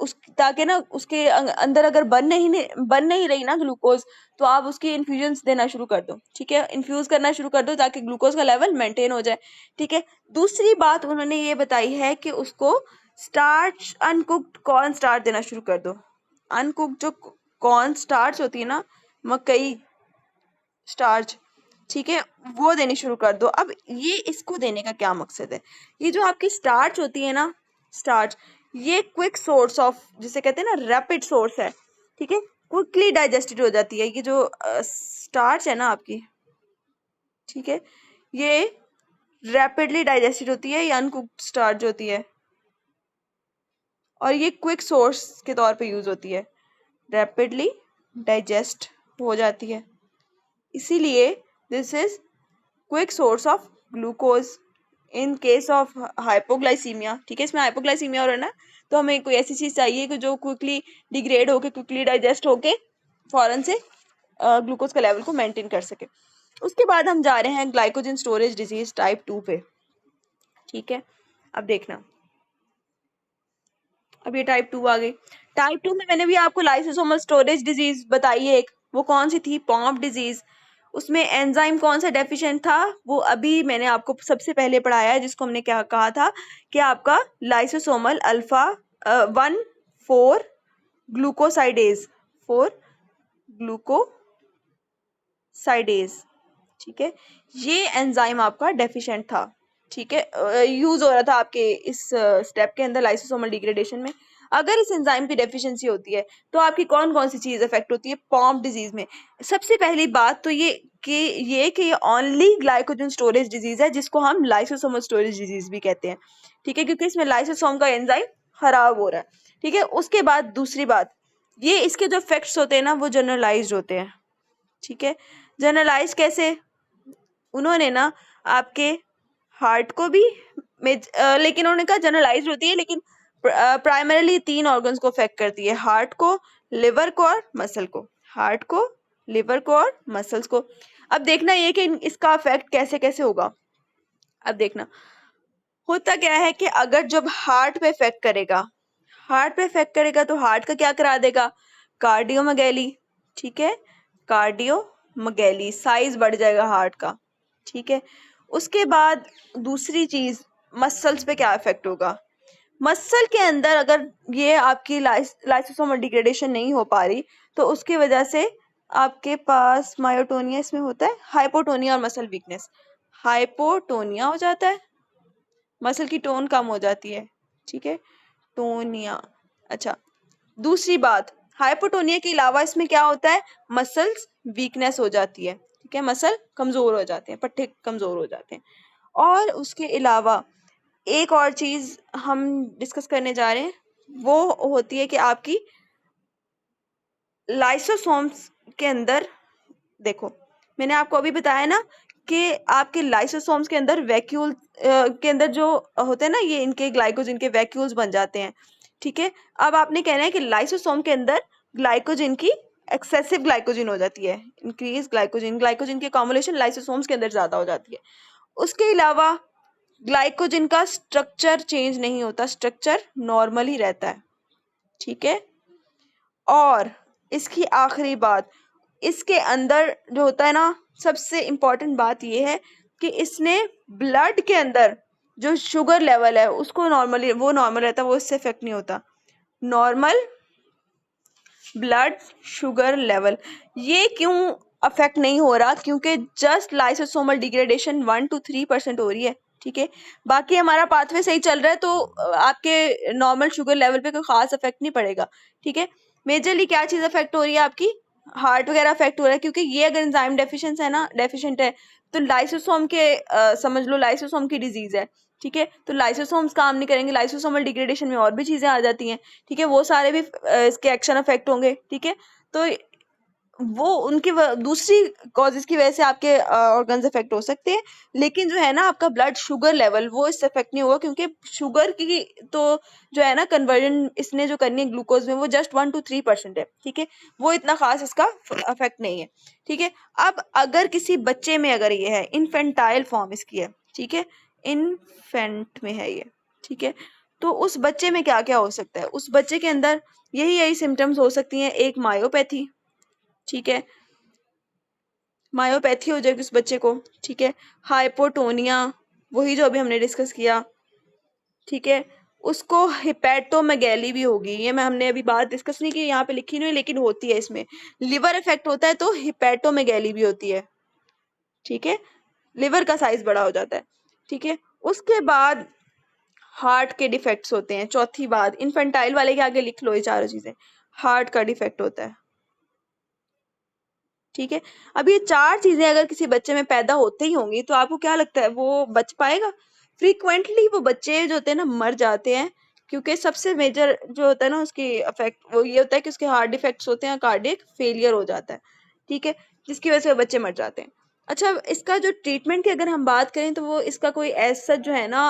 Speaker 1: उस ताकि ना उसके अंदर अगर बन नहीं रही ना ग्लूकोज, तो आप उसकी इन्फ्यूजन देना शुरू कर दो, ठीक है, इन्फ्यूज करना शुरू कर दो ताकि ग्लूकोज का लेवल मेंटेन हो जाए, ठीक है। दूसरी बात उन्होंने ये बताई है कि उसको स्टार्च, अनकुक्ड कॉर्न स्टार्च देना शुरू कर दो। अनकुक्ड जो कॉर्न स्टार्च होती है ना, मकई स्टार्च, ठीक है, वो देनी शुरू कर दो। अब ये इसको देने का क्या मकसद है? ये जो आपकी स्टार्च होती है ना, स्टार्च, ये क्विक सोर्स ऑफ, जिसे कहते हैं ना रैपिड सोर्स है, ठीक है, क्विकली डाइजेस्टेड हो जाती है। ये जो स्टार्च है ना आपकी, ठीक है, ये रैपिडली डाइजेस्टेड होती है, ये अनकुक्ड स्टार्च होती है, और ये क्विक सोर्स के तौर पे यूज होती है, रैपिडली डाइजेस्ट हो जाती है, इसीलिए this is quick source of glucose in case of hypoglycaemia, ठीक है। इसमें हाइपोग्लाइसीमिया हो रहा है ना, तो हमें कोई ऐसी चीज चाहिए कि जो क्विकली डिग्रेड होके, क्विकली डाइजेस्ट होके फौरन से ग्लूकोज का लेवल को मेंटेन कर सके। उसके बाद हम जा रहे हैं ग्लाइकोजन स्टोरेज डिजीज टाइप 2 पे, ठीक है। अब देखना, अब ये टाइप 2 आ गई। टाइप 2 में मैंने भी आपको लाइसोसोमल स्टोरेज डिजीज बताई है एक, वो कौन सी थी? Pomp disease. उसमें एंजाइम कौन सा डेफिशिएंट था? वो अभी मैंने आपको सबसे पहले पढ़ाया है, जिसको हमने क्या कहा था कि आपका लाइसोसोमल अल्फा 1,4 ग्लूकोसाइडेज, 4 ग्लूकोसाइडेज, ठीक है, ये एंजाइम आपका डेफिशिएंट था, ठीक है, यूज हो रहा था आपके इस स्टेप के अंदर लाइसोसोमल डिग्रेडेशन में। अगर इस एंजाइम की डेफिशिएंसी होती है तो आपकी कौन कौन सी चीज अफेक्ट होती है पॉम्प डिजीज में? सबसे पहली बात तो ये कि ओनली ग्लाइकोजन स्टोरेज डिजीज है, जिसको हम लाइसोसोमल स्टोरेज डिजीज भी कहते हैं, ठीक है, क्योंकि इसमें लाइसोसोम का एंजाइम खराब हो रहा है, ठीक है। उसके बाद दूसरी बात, ये इसके जो इफेक्ट्स होते हैं ना, वो जनरलाइज्ड होते हैं, ठीक है। जनरलाइज कैसे? उन्होंने ना आपके हार्ट को भी लेकिन उन्होंने कहा जनरलाइज होती है, लेकिन प्राइमरीली 3 ऑर्गन्स को अफेक्ट करती है, हार्ट को, लिवर को और मसल को, हार्ट को, लिवर को और मसल्स को। अब देखना ये कि इसका अफेक्ट कैसे कैसे होगा। अब देखना होता क्या है कि अगर जब हार्ट पे इफेक्ट करेगा, हार्ट पे इफेक्ट करेगा तो हार्ट का क्या करा देगा? कार्डियोमैगैली, ठीक है, कार्डियोमैगैली, साइज बढ़ जाएगा हार्ट का, ठीक है। उसके बाद दूसरी चीज, मसल्स पे क्या इफेक्ट होगा? मसल के अंदर अगर ये आपकी लाइसोसोमल डिग्रेडेशन नहीं हो पा रही, तो उसकी वजह से आपके पास मायोटोनिया इसमें होता है, हाइपोटोनिया और मसल वीकनेस। हाइपोटोनिया हो जाता है, मसल की टोन कम हो जाती है, ठीक है, टोनिया। अच्छा, दूसरी बात, हाइपोटोनिया के अलावा इसमें क्या होता है? मसल्स वीकनेस हो जाती है, ठीक है, मसल कमजोर हो जाते हैं, पट्टे कमजोर हो जाते हैं। और उसके अलावा एक और चीज हम डिस्कस करने जा रहे हैं, वो होती है कि आपकी लाइसोसोम्स के अंदर, देखो मैंने आपको अभी बताया ना कि आपके लाइसोसोम्स के अंदर वैक्यूल के अंदर जो होते हैं ना, ये इनके ग्लाइकोजन के वैक्यूल्स बन जाते हैं, ठीक है। अब आपने कहना है कि लाइसोसोम के अंदर ग्लाइकोजन की एक्सेसिव ग्लाइकोजन हो जाती है, इंक्रीज ग्लाइकोजन की अकोमोलेशन लाइसोसोम्स के अंदर ज्यादा हो जाती है। उसके अलावा ग्लाइकोजन का स्ट्रक्चर चेंज नहीं होता, स्ट्रक्चर नॉर्मल ही रहता है, ठीक है। और इसकी आखिरी बात, इसके अंदर जो होता है ना, सबसे इम्पोर्टेंट बात ये है कि इसने ब्लड के अंदर जो शुगर लेवल है उसको नॉर्मली, वो नॉर्मल रहता है, वो इससे इफेक्ट नहीं होता। नॉर्मल ब्लड शुगर लेवल, ये क्यों अफेक्ट नहीं हो रहा? क्योंकि जस्ट लाइसोसोमल डिग्रेडेशन 1 to 3% हो रही है, ठीक है, बाकी हमारा पाथवे सही चल रहा है, तो आपके नॉर्मल शुगर लेवल पे कोई खास इफेक्ट नहीं पड़ेगा, ठीक है। मेजरली क्या चीज अफेक्ट हो रही है? आपकी हार्ट वगैरह अफेक्ट हो रहा है, क्योंकि ये अगर एंजाइम डेफिशिएंट है ना, डेफिशिएंट है, तो लाइसोसोम के समझ लो लाइसोसोम की डिजीज है, ठीक है, तो लाइसोसोम्स काम नहीं करेंगे, लाइसोसोमल डिग्रेडेशन में और भी चीजें आ जाती हैं, ठीक है, वो सारे भी इसके एक्शन अफेक्ट होंगे, ठीक है। तो वो उनकी दूसरी कॉजेज की वजह से आपके ऑर्गन्स अफेक्ट हो सकते हैं, लेकिन जो है ना आपका ब्लड शुगर लेवल, वो इससे अफेक्ट नहीं होगा, क्योंकि शुगर की तो जो है ना कन्वर्जन इसने जो करनी है ग्लूकोज में, वो जस्ट 1 to 3% है, ठीक है, वो इतना खास इसका अफेक्ट नहीं है, ठीक है। अब अगर किसी बच्चे में अगर ये है, इन्फेंटाइल फॉर्म इसकी है, ठीक है, इन्फेंट में है ये, ठीक है। तो उस बच्चे में क्या क्या हो सकता है? उस बच्चे के अंदर यही सिम्टम्स हो सकती हैं। एक मायोपैथी, ठीक है, मायोपैथी हो जाएगी उस बच्चे को, ठीक है। हाइपोटोनिया, वही जो अभी हमने डिस्कस किया, ठीक है। उसको हिपैटोमेगैली भी होगी, ये मैं हमने अभी बात डिस्कस नहीं की, यहाँ पे लिखी नहीं, लेकिन होती है इसमें। लिवर इफेक्ट होता है तो हिपैटोमेगैली भी होती है, ठीक है, लिवर का साइज बड़ा हो जाता है, ठीक है। उसके बाद हार्ट के डिफेक्ट्स होते हैं। चौथी बात, इन्फेंटाइल वाले के आगे लिख लो ये चारों चीजें, हार्ट का डिफेक्ट होता है, ठीक है। अब ये चार चीजें अगर किसी बच्चे में पैदा होते ही होंगी तो आपको क्या लगता है वो बच पाएगा? फ्रीक्वेंटली वो बच्चे जो होते हैं ना मर जाते हैं, क्योंकि सबसे मेजर जो होता है ना उसकी अफेक्ट वो ये होता है कि उसके हार्ट डिफेक्ट्स होते हैं, कार्डियक फेलियर हो जाता है, ठीक है, जिसकी वजह से वो बच्चे मर जाते हैं। अच्छा, इसका जो ट्रीटमेंट की अगर हम बात करें तो वो इसका कोई ऐसा जो है ना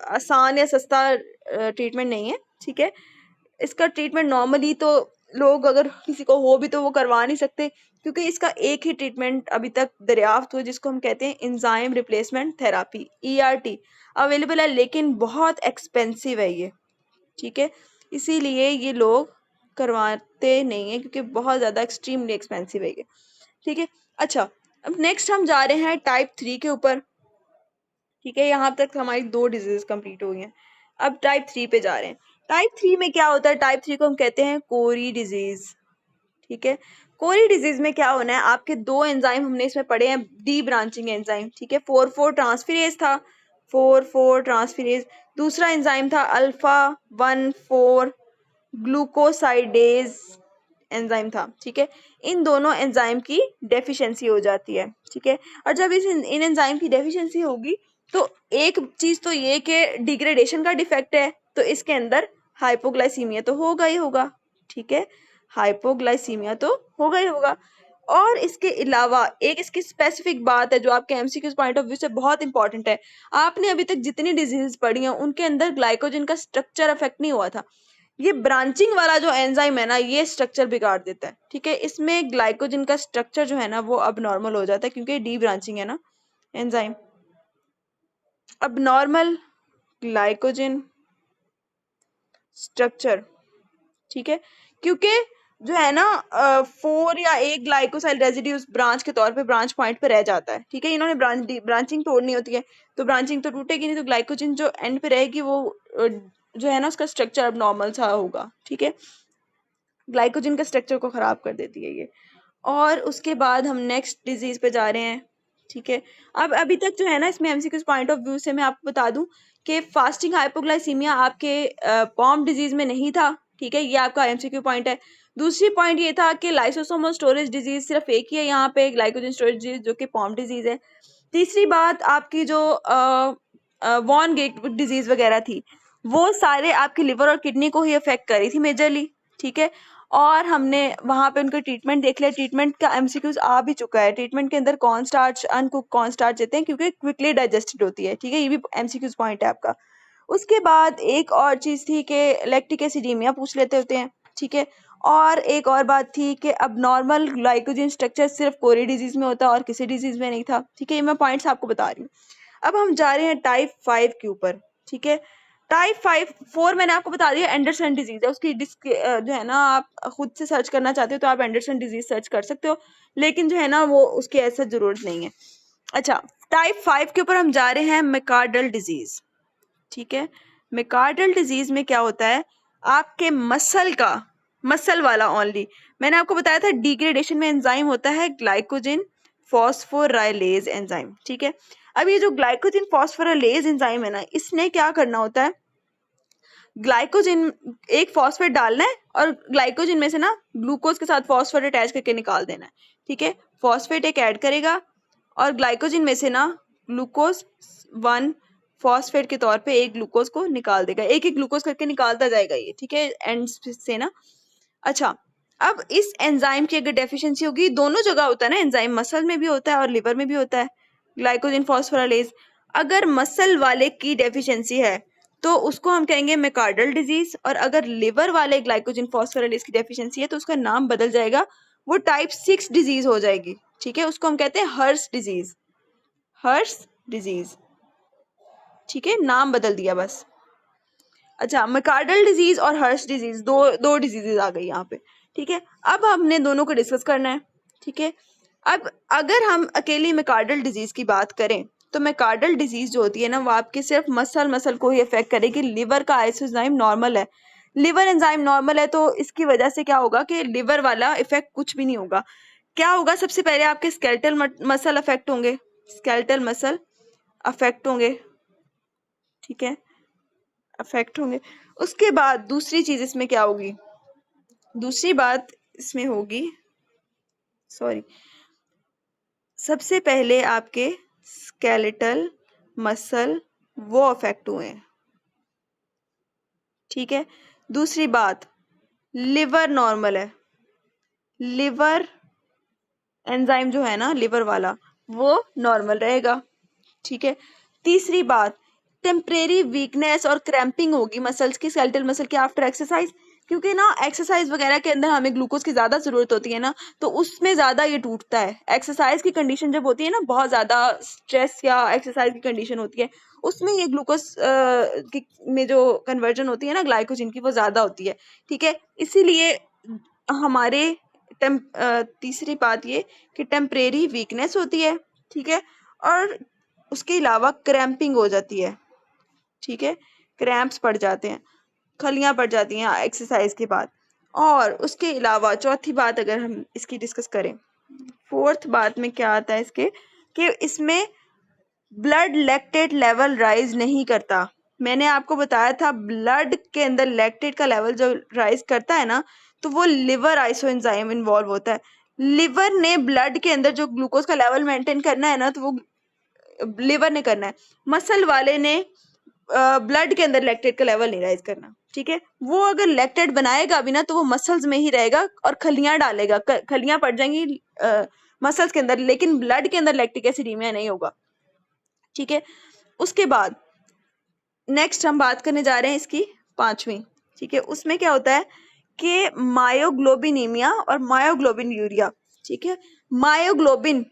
Speaker 1: आसान या सस्ता ट्रीटमेंट नहीं है, ठीक है। इसका ट्रीटमेंट नॉर्मली तो लोग अगर किसी को हो भी तो वो करवा नहीं सकते, क्योंकि इसका एक ही ट्रीटमेंट अभी तक दरियाफ्त हुआ जिसको हम कहते हैं enzyme replacement therapy, ERT, available है, लेकिन बहुत एक्सपेंसिव है ये, ठीक है। इसीलिए ये लोग करवाते नहीं है, क्योंकि बहुत ज़्यादा एक्सट्रीमली एक्सपेंसिव है ये, ठीक है। अच्छा, अब नेक्स्ट हम जा रहे हैं टाइप 3 के ऊपर, ठीक है। यहाँ तक हमारी 2 डिजीज कंप्लीट हो गई हैं, अब टाइप 3 पे जा रहे हैं। टाइप 3 में क्या होता है? टाइप 3 को हम कहते हैं कोरी डिजीज, ठीक है। कोरी डिजीज में क्या होना है, आपके 2 एंजाइम हमने इसमें पढ़े हैं, डी ब्रांचिंग एंजाइम, ठीक है। 4,4 ट्रांसफेरेज था, 4,4 ट्रांसफेरेज। दूसरा एंजाइम था अल्फा 1,4 ग्लूकोसाइडेज एंजाइम था, ठीक है। इन दोनों एंजाइम की डेफिशिएंसी हो जाती है, ठीक है। और जब इन एंजाइम की डेफिशिएंसी होगी तो एक चीज तो ये कि डिग्रेडेशन का डिफेक्ट है, तो इसके अंदर हाइपोग्लाइसीमिया तो होगा ही होगा, ठीक है, हाइपोग्लाइसीमिया तो होगा ही होगा। और इसके अलावा एक इसकी स्पेसिफिक बात है जो आपके एमसीक्यूज पॉइंट ऑफ व्यू से बहुत इंपॉर्टेंट है। आपने अभी तक जितनी डिजीज पढ़ी हैं उनके अंदर ग्लाइकोजन का स्ट्रक्चर अफेक्ट नहीं हुआ था, ये ब्रांचिंग वाला जो एंजाइम है ना ये स्ट्रक्चर बिगाड़ देता है, ठीक है। इसमें ग्लाइकोजन का स्ट्रक्चर जो है ना वो अब नॉर्मल हो जाता है, क्योंकि डी ब्रांचिंग है ना एंजाइम। अब नॉर्मल ग्लाइकोजन स्ट्रक्चर, ठीक है, क्योंकि जो है ना 4 या 1 ग्लाइकोसाइल रेजिड्यूज ब्रांच के तौर पे ब्रांच पॉइंट पे रह जाता है, ठीक है। इन्होंने ब्रांचिंग तोड़नी होती है, तो ब्रांचिंग तो टूटेगी नहीं, तो ग्लाइकोजन जो एंड पे रहेगी वो जो है ना उसका स्ट्रक्चर अब नॉर्मल सा होगा, ठीक है। ग्लाइकोजन के स्ट्रक्चर को खराब कर देती है ये। और उसके बाद हम नेक्स्ट डिजीज पे जा रहे हैं, ठीक है। अब अभी तक जो है ना इसमें एमसीक्यूज पॉइंट ऑफ व्यू से मैं आपको बता दूं कि फास्टिंग हाइपोग्लाइसीमिया आपके पॉम डिजीज में नहीं था, ठीक है, ये आपका एमसीक्यू पॉइंट है। दूसरी पॉइंट ये था कि लाइसोसोमल स्टोरेज डिजीज सिर्फ एक ही है यहाँ पे, ग्लाइकोजन स्टोरेज डिजीज, जो कि पॉम डिजीज है। तीसरी बात आपकी जो वॉन गेट डिजीज वगैरह थी वो सारे आपके लिवर और किडनी को ही अफेक्ट करी थी मेजरली, ठीक है। और हमने वहां पे उनका ट्रीटमेंट देख लिया, ट्रीटमेंट का एमसीक्यूज आ भी चुका है। ट्रीटमेंट के अंदर कॉर्न स्टार्च, अनकुक कॉर्न स्टार्च देते हैं क्योंकि क्विकली डाइजेस्टेड होती है, ठीक है, ये भी एमसीक्यूज पॉइंट है आपका। उसके बाद एक और चीज थी कि लैक्टिक एसिडीमिया पूछ लेते होते हैं, ठीक है। और एक और बात थी कि अब नॉर्मल ग्लाइकोजन स्ट्रक्चर सिर्फ कोरी डिजीज में होता है और किसी डिजीज में नहीं था, ठीक है, ये मैं पॉइंट्स आपको बता रही हूँ। अब हम जा रहे हैं टाइप 5 के ऊपर, ठीक है। टाइप 4 मैंने आपको बता दिया एंडरसन डिजीज है, उसकी जो है ना आप खुद से सर्च करना चाहते हो तो आप एंडरसन डिजीज सर्च कर सकते हो, लेकिन जो है ना वो उसकी ऐसा जरूरत नहीं है। अच्छा, टाइप 5 के ऊपर हम जा रहे हैं मैकार्डल डिजीज, ठीक है। मैकार्डल डिजीज में क्या होता है, आपके मसल वाला ओनली, मैंने आपको बताया था डिग्रेडेशन में एंजाइम होता है ग्लाइकोजन फॉस्फोराइलेज एंजाइम, ठीक है। अब ये जो ग्लाइकोजन फॉस्फोराइलेज एंजाइम है ना, इसने क्या करना होता है, ग्लाइकोजन एक फॉस्फेट डालना है और ग्लाइकोजन में से ना ग्लूकोज के साथ फॉस्फेट अटैच करके निकाल देना है, ठीक है। फॉस्फेट एक ऐड करेगा और ग्लाइकोजन में से ना ग्लूकोज 1 फॉस्फेट के तौर पे एक ग्लूकोज को निकाल देगा, एक एक ग्लूकोज करके निकालता जाएगा ये, ठीक है, एंड से ना। अच्छा, अब इस एंजाइम की अगर डेफिशिएंसी होगी, दोनों जगह होता है ना एंजाइम, मसल में भी होता है और लिवर में भी होता है ग्लाइकोजन फॉस्फोराइलेज, अगर मसल वाले की डेफिशिएंसी है तो उसको हम कहेंगे मैकार्डल डिजीज, और अगर लिवर वाले ग्लाइकोजन फॉस्फोराइलेज की डेफिशिएंसी है तो उसका नाम बदल जाएगा, वो टाइप 6 डिजीज हो जाएगी, ठीक है, उसको हम कहते हैं हर्श डिजीज, हर्श डिजीज, ठीक है, नाम बदल दिया बस। अच्छा, मैकार्डल डिजीज और हर्श डिजीज, दो दो डिजीजेज आ गई यहाँ पे। ठीक है, अब हमने दोनों को डिस्कस करना है। ठीक है, अब अगर हम अकेली मैकार्डल डिजीज की बात करें तो मैकार्डल डिजीज जो होती है ना वो आपके सिर्फ मसल को ही अफेक्ट करेगी। लिवर का आइसोजाइम नॉर्मल है, लिवर एंजाइम नॉर्मल है, तो इसकी वजह से क्या होगा कि लिवर वाला इफेक्ट कुछ भी नहीं होगा। क्या होगा, सबसे पहले आपके स्केलेटल मसल अफेक्ट होंगे, स्केलेटल मसल अफेक्ट होंगे। ठीक है, अफेक्ट होंगे। उसके बाद दूसरी चीज इसमें क्या होगी, दूसरी बात इसमें होगी, सॉरी, सबसे पहले आपके स्केलेटल मसल वो अफेक्ट हुए हैं। ठीक है, दूसरी बात, लिवर नॉर्मल है, लिवर एंजाइम जो है ना लिवर वाला वो नॉर्मल रहेगा। ठीक है, तीसरी बात, टेम्परेरी वीकनेस और क्रैम्पिंग होगी मसल्स की, स्केलेटल मसल की आफ्टर एक्सरसाइज, क्योंकि ना एक्सरसाइज वगैरह के अंदर हमें ग्लूकोज की ज्यादा जरूरत होती है ना, तो उसमें ज्यादा ये टूटता है। एक्सरसाइज की कंडीशन जब होती है ना, बहुत ज्यादा स्ट्रेस या एक्सरसाइज की कंडीशन होती है, उसमें ये ग्लूकोज में जो कन्वर्जन होती है ना ग्लाइकोजन की वो ज्यादा होती है। ठीक है, इसीलिए हमारे तीसरी बात ये कि टेम्परेरी वीकनेस होती है। ठीक है, और उसके अलावा क्रैम्पिंग हो जाती है। ठीक है, क्रैम्प्स पड़ जाते हैं, खलियां पड़ जाती हैं एक्सरसाइज के बाद। और उसके अलावा चौथी बात अगर हम इसकी डिस्कस करें, फोर्थ बात में क्या आता है इसके, कि इसमें ब्लड लैक्टेट लेवल राइज नहीं करता। मैंने आपको बताया था ब्लड के अंदर लैक्टेट का लेवल जो राइज करता है ना, तो वो लिवर आइसोएंजाइम इन्वॉल्व होता है। लिवर ने ब्लड के अंदर जो ग्लूकोज का लेवल मेंटेन करना है ना, तो वो लिवर ने करना है। मसल वाले ने ब्लड के अंदर लैक्टेट का लेवल नहीं राइज करना। ठीक है, वो अगर लैक्टेट बनाएगा भी ना तो वो मसल्स में ही रहेगा और खलियां डालेगा, खलियां पड़ जाएंगी मसल्स के अंदर, लेकिन ब्लड के अंदर लैक्टिक एसिडीमिया नहीं होगा। ठीक है, उसके बाद नेक्स्ट हम बात करने जा रहे हैं इसकी पांचवी। ठीक है, उसमें क्या होता है कि मायोग्लोबिनीमिया और मायोग्लोबिन यूरिया। ठीक है, मायोग्लोबिन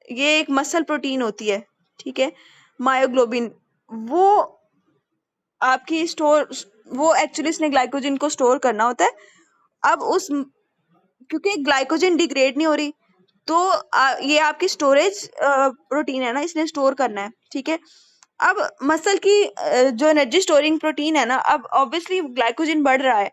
Speaker 1: ये एक मसल प्रोटीन होती है। ठीक है, मायोग्लोबिन वो आपकी स्टोर, वो एक्चुअली इसने ग्लाइकोजन को स्टोर करना होता है। अब उस, क्योंकि ग्लाइकोजन डिग्रेड नहीं हो रही, तो ये आपकी स्टोरेज प्रोटीन है ना, इसने स्टोर करना है। ठीक है, अब मसल की जो एनर्जी स्टोरिंग प्रोटीन है ना, अब ऑब्वियसली ग्लाइकोजन बढ़ रहा है,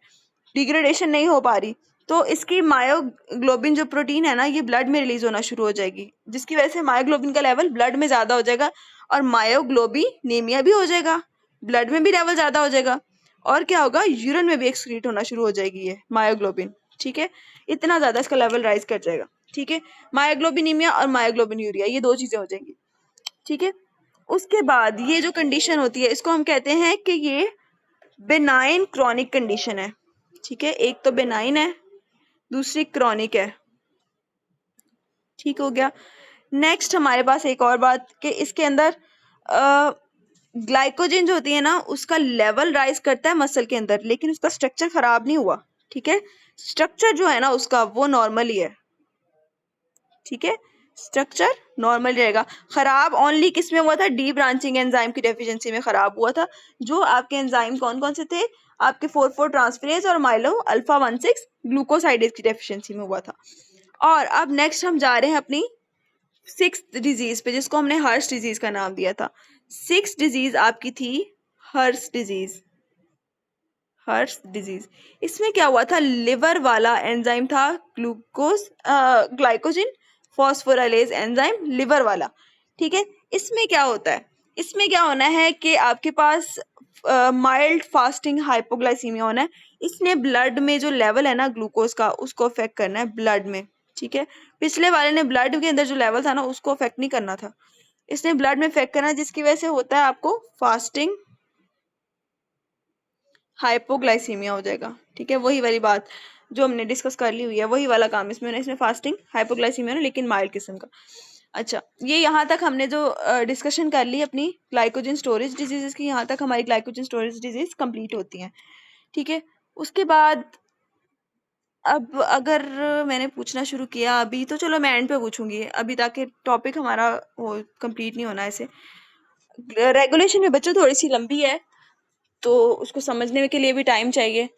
Speaker 1: डिग्रेडेशन नहीं हो पा रही, तो इसकी मायोग्लोबिन जो प्रोटीन है ना ये ब्लड में रिलीज होना शुरू हो जाएगी, जिसकी वजह से मायोग्लोबिन का लेवल ब्लड में ज्यादा हो जाएगा और मायोग्लोबिनेमिया भी हो जाएगा, ब्लड में भी लेवल ज्यादा हो जाएगा। और क्या होगा, यूरिन में भी एक्सक्रीट होना शुरू हो जाएगी ये मायोग्लोबिन। ठीक है, इतना ज्यादा इसका लेवल राइज कर जाएगा। ठीक है, मायोग्लोबिनीमिया और मायोग्लोबिन यूरिया ये दो चीजें हो जाएंगी। ठीक है, उसके बाद ये जो कंडीशन होती है इसको हम कहते हैं कि ये बेनाइन क्रॉनिक कंडीशन है। ठीक है, एक तो बेनाइन है, दूसरी क्रॉनिक है। ठीक हो गया। नेक्स्ट हमारे पास एक और बात कि इसके अंदर ग्लाइकोजन जो होती है ना उसका लेवल राइज करता है मसल के अंदर, लेकिन उसका स्ट्रक्चर खराब नहीं हुआ। ठीक है, स्ट्रक्चर जो है ना उसका वो नॉर्मल ही है। ठीक है, स्ट्रक्चर नॉर्मल रहेगा, खराब ओनली किस में हुआ था, डी ब्रांचिंग एंजाइम की डेफिशिएंसी में खराब हुआ था। जो आपके एंजाइम कौन कौन से थे, आपके 4,4 ट्रांसफेरेज और माइलो अल्फा 16 ग्लूकोसाइडेज की डेफिशिएंसी में हुआ था। और अब नेक्स्ट हम जा रहे हैं अपनी सिक्स डिजीज पे, जिसको हमने हर्श डिजीज का नाम दिया था। सिक्स डिजीज आपकी थी हर्श डिजीज। हर्श डिजीज, इसमें क्या हुआ था, लिवर वाला एंजाइम था glucose glycogen phosphorylase enzyme liver वाला। ठीक है, इसमें क्या होता है, इसमें क्या होना है कि आपके पास माइल्ड फास्टिंग हाइपोग्लाइसीमिया होना है। इसने ब्लड में जो लेवल है ना ग्लूकोज का उसको अफेक्ट करना है ब्लड में। ठीक है, पिछले वाले ने ब्लड के अंदर जो लेवल था ना उसको अफेक्ट नहीं करना था, इसने ब्लड में अफेक्ट करना है, जिसकी वजह से होता है आपको फास्टिंग हाइपोग्लाइसीमिया हो जाएगा। ठीक है, वही वाली बात जो हमने डिस्कस कर ली हुई है, वही वाला काम इसमें इसमें फास्टिंग हाइपोग्लाइसीमिया है लेकिन माइल्ड किस्म का। अच्छा, ये यहाँ तक हमने जो डिस्कशन कर ली अपनी ग्लाइकोजन स्टोरेज डिजीजेस की, यहाँ तक हमारी ग्लाइकोजन स्टोरेज डिजीज कंप्लीट होती हैं। ठीक है, उसके बाद अब अगर मैंने पूछना शुरू किया अभी, तो चलो मैं एंड पे पूछूंगी अभी, ताकि टॉपिक हमारा वो कंप्लीट नहीं होना ऐसे, रेगुलेशन में बच्चों थोड़ी सी लंबी है, तो उसको समझने के लिए भी टाइम चाहिए,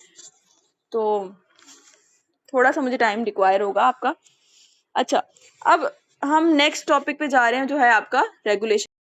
Speaker 1: तो थोड़ा सा मुझे टाइम रिक्वायर होगा आपका। अच्छा, अब हम नेक्स्ट टॉपिक पे जा रहे हैं जो है आपका रेगुलेशन।